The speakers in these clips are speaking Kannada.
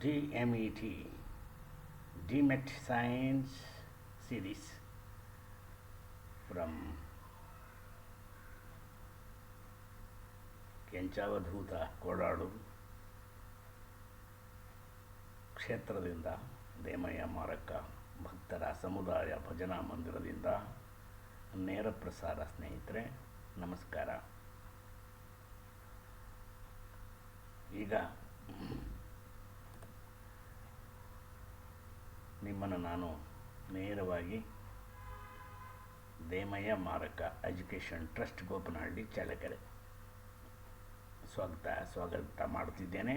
DMET, DMET Science series from ಕೆಂಚಾವಧೂತ ಕೋಡಾಡು ಕ್ಷೇತ್ರದಿಂದ ದೇಮಯ್ಯ ಮಾರಕ್ಕ ಭಕ್ತರ ಸಮುದಾಯ ಭಜನಾ ಮಂದಿರದಿಂದ ನೇರ ಪ್ರಸಾರ. ಸ್ನೇಹಿತರೆ ನಮಸ್ಕಾರ. ಈಗ ನಿಮ್ಮನ್ನು ನಾನು ನೇರವಾಗಿ ದೇಮಯ್ಯ ಮಾರಕ್ಕ ಎಜುಕೇಷನ್ ಟ್ರಸ್ಟ್ ಗೋಪನಹಳ್ಳಿ ಚಳ್ಳಕೆರೆ ಸ್ವಾಗತ ಮಾಡುತ್ತಿದ್ದೇನೆ.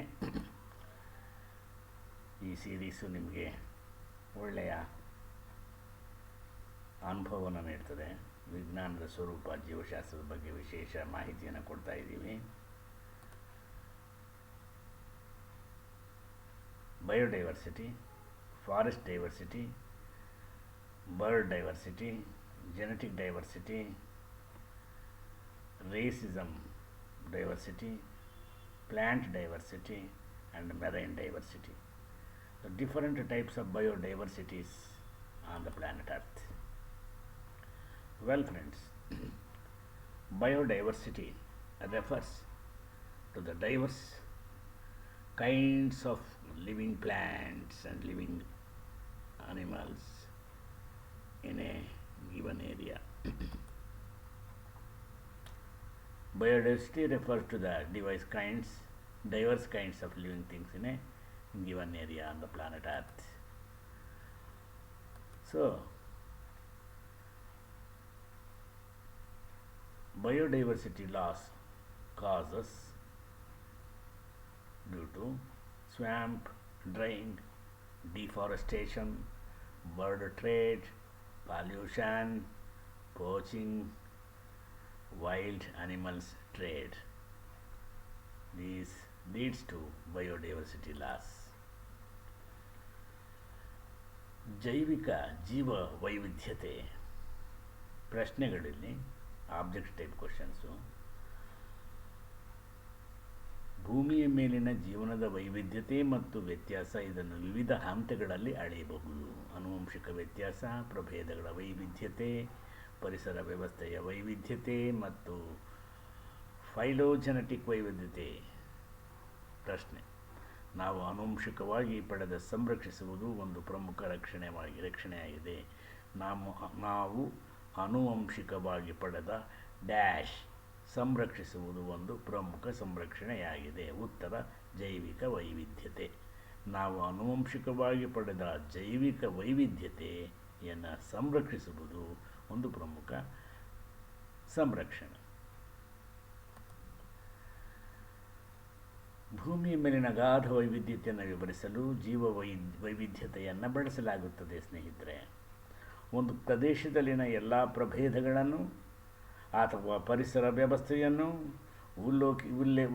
ಈ ಸೀರೀಸು ನಿಮಗೆ ಒಳ್ಳೆಯ ಅನುಭವವನ್ನು ನೀಡ್ತದೆ. ವಿಜ್ಞಾನದ ಸ್ವರೂಪ, ಜೀವಶಾಸ್ತ್ರದ ಬಗ್ಗೆ ವಿಶೇಷ ಮಾಹಿತಿಯನ್ನು ಕೊಡ್ತಾ ಇದ್ದೀವಿ. Biodiversity, forest diversity, bird diversity, genetic diversity, racism diversity, plant diversity and marine diversity. The different types of biodiversities on the planet Earth. Well friends, biodiversity refers to the diverse kinds of living plants and living animals in a given area. Biodiversity refers to the diverse kinds of living things in a given area on the planet Earth. So, biodiversity loss causes due to swamp drying, deforestation, bird trade, pollution, poaching, wild animals trade. This leads to biodiversity loss. ಜೈವಿಕ ಜೀವ ವೈವಿಧ್ಯತೆ ಪ್ರಶ್ನೆಗಳಲ್ಲಿ ಆಬ್ಜೆಕ್ಟ್ ಟೈಪ್ ಕ್ವಶನ್ಸು. ಭೂಮಿಯ ಮೇಲಿನ ಜೀವನದ ವೈವಿಧ್ಯತೆ ಮತ್ತು ವ್ಯತ್ಯಾಸ, ಇದನ್ನು ವಿವಿಧ ಹಂತಗಳಲ್ಲಿ ಅಳೆಯಬಹುದು. ಆನುವಂಶಿಕ ವ್ಯತ್ಯಾಸ, ಪ್ರಭೇದಗಳ ವೈವಿಧ್ಯತೆ, ಪರಿಸರ ವ್ಯವಸ್ಥೆಯ ವೈವಿಧ್ಯತೆ ಮತ್ತು ಫೈಲೋಜೆನೆಟಿಕ್ ವೈವಿಧ್ಯತೆ. ಪ್ರಶ್ನೆ: ನಾವು ಆನುವಂಶಿಕವಾಗಿ ಪಡೆದ ಸಂರಕ್ಷಿಸುವುದು ಒಂದು ಪ್ರಮುಖ ರಕ್ಷಣೆಯಾಗಿದೆ. ನಾವು ಆನುವಂಶಿಕವಾಗಿ ಪಡೆದ ಡ್ಯಾಶ್ ಸಂರಕ್ಷಿಸುವುದು ಒಂದು ಪ್ರಮುಖ ಸಂರಕ್ಷಣೆಯಾಗಿದೆ. ಉತ್ತರ: ಜೈವಿಕ ವೈವಿಧ್ಯತೆ. ನಾವು ಆನುವಂಶಿಕವಾಗಿ ಪಡೆದ ಜೈವಿಕ ವೈವಿಧ್ಯತೆಯನ್ನು ಸಂರಕ್ಷಿಸುವುದು ಒಂದು ಪ್ರಮುಖ ಸಂರಕ್ಷಣೆ. ಭೂಮಿಯ ಮೇಲಿನ ಅಗಾಧ ವೈವಿಧ್ಯತೆಯನ್ನು ವಿವರಿಸಲು ಜೀವ ವೈವಿಧ್ಯತೆಯನ್ನು ಬಳಸಲಾಗುತ್ತದೆ. ಸ್ನೇಹಿತರೆ, ಒಂದು ಪ್ರದೇಶದಲ್ಲಿನ ಎಲ್ಲ ಪ್ರಭೇದಗಳನ್ನು ಅಥವಾ ಪರಿಸರ ವ್ಯವಸ್ಥೆಯನ್ನು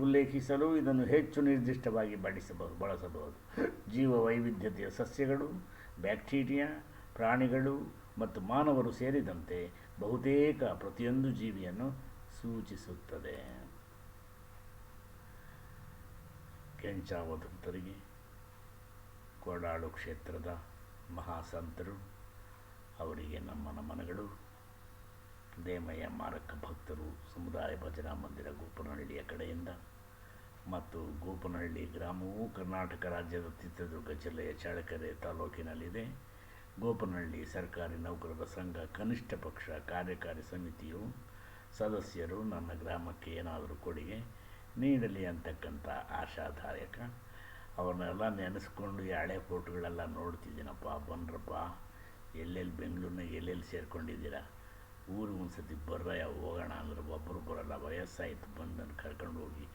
ಉಲ್ಲೇಖಿಸಲು ಇದನ್ನು ಹೆಚ್ಚು ನಿರ್ದಿಷ್ಟವಾಗಿ ಬಳಸಬಹುದು. ಜೀವ ವೈವಿಧ್ಯತೆಯ ಸಸ್ಯಗಳು, ಬ್ಯಾಕ್ಟೀರಿಯಾ, ಪ್ರಾಣಿಗಳು ಮತ್ತು ಮಾನವರು ಸೇರಿದಂತೆ ಬಹುತೇಕ ಪ್ರತಿಯೊಂದು ಜೀವಿಯನ್ನು ಸೂಚಿಸುತ್ತದೆ. ಕೆಂಚಾವಧೂತರಿಗೆ, ಕೋಡಾಡು ಕ್ಷೇತ್ರದ ಮಹಾಸಂತರು ಅವರಿಗೆ ನಮ್ಮ ನಮನಗಳು. ದೇಮಯ್ಯ ಮಾರಕ್ಕ ಭಕ್ತರು ಸಮುದಾಯ ಭಜನಾ ಮಂದಿರ ಗೋಪನಹಳ್ಳಿಯ ಕಡೆಯಿಂದ ಮತ್ತು ಗೋಪನಹಳ್ಳಿ ಗ್ರಾಮವು ಕರ್ನಾಟಕ ರಾಜ್ಯದ ಚಿತ್ರದುರ್ಗ ಜಿಲ್ಲೆಯ ಚಳ್ಳಕೆರೆ ತಾಲೂಕಿನಲ್ಲಿದೆ. ಗೋಪನಹಳ್ಳಿ ಸರ್ಕಾರಿ ನೌಕರರ ಸಂಘ ಕನಿಷ್ಠ ಪಕ್ಷ ಕಾರ್ಯಕಾರಿ ಸಮಿತಿಯು ಸದಸ್ಯರು ನನ್ನ ಗ್ರಾಮಕ್ಕೆ ಏನಾದರೂ ಕೊಡುಗೆ ನೀಡಲಿ ಅಂತಕ್ಕಂಥ ಆಶಾದಾಯಕ. ಅವ್ರನ್ನೆಲ್ಲ ನೆನೆಸ್ಕೊಂಡು ಈ ಹಳೆ ಫೋಟೋಗಳೆಲ್ಲ ನೋಡ್ತಿದ್ದೀನಪ್ಪ. ಬನ್ರಪ್ಪ, ಎಲ್ಲೆಲ್ಲಿ ಬೆಂಗಳೂರಿನಾಗ ಎಲ್ಲೆಲ್ಲಿ ಸೇರ್ಕೊಂಡಿದ್ದೀರಾ, ಊರಿಗೆ ಒಂದು ಸತಿ ಬರ್ರಯ್ಯ ಹೋಗೋಣ ಅಂದ್ರೆ ಒಬ್ಬರು ಬರೋಲ್ಲ. ವಯಸ್ಸಾಯಿತು, ಬಂದನ್ನು ಕರ್ಕೊಂಡು ಹೋಗಿ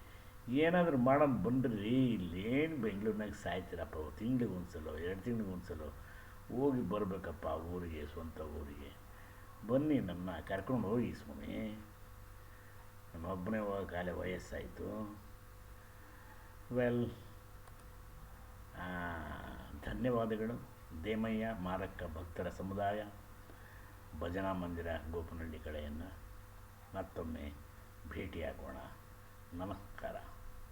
ಏನಾದರೂ ಮಾಡೋದು ಬಂದ್ರಿ. ಇಲ್ಲೇನು ಬೆಂಗಳೂರಿನಾಗ ಸಾಯ್ತೀರಪ್ಪ, ತಿಂಗಳಿಗೆ ಒಂದು ಸಲ 2 ತಿಂಗಳಿಗೆ ಒಂದು ಸಲ ಹೋಗಿ ಬರಬೇಕಪ್ಪ ಊರಿಗೆ, ಸ್ವಂತ ಊರಿಗೆ. ಬನ್ನಿ, ನನ್ನ ಕರ್ಕೊಂಡು ಹೋಗಿ ಸ್ವಾಮಿ. ನನ್ನೊಬ್ಬನೇ ಹೋಗೋಕ್ಕಾಗಲೇ ವಯಸ್ಸಾಯಿತು. ವೆಲ್, ಧನ್ಯವಾದಗಳು. ದೇಮಯ್ಯ ಮಾರಕ್ಕ ಭಕ್ತರ ಸಮುದಾಯ ಭಜನಾ ಮಂದಿರ ಗೋಪನಹಳ್ಳಿ ಕಡೆಯನ್ನು ಮತ್ತೊಮ್ಮೆ ಭೇಟಿಯಾಗೋಣ. ನಮಸ್ಕಾರ.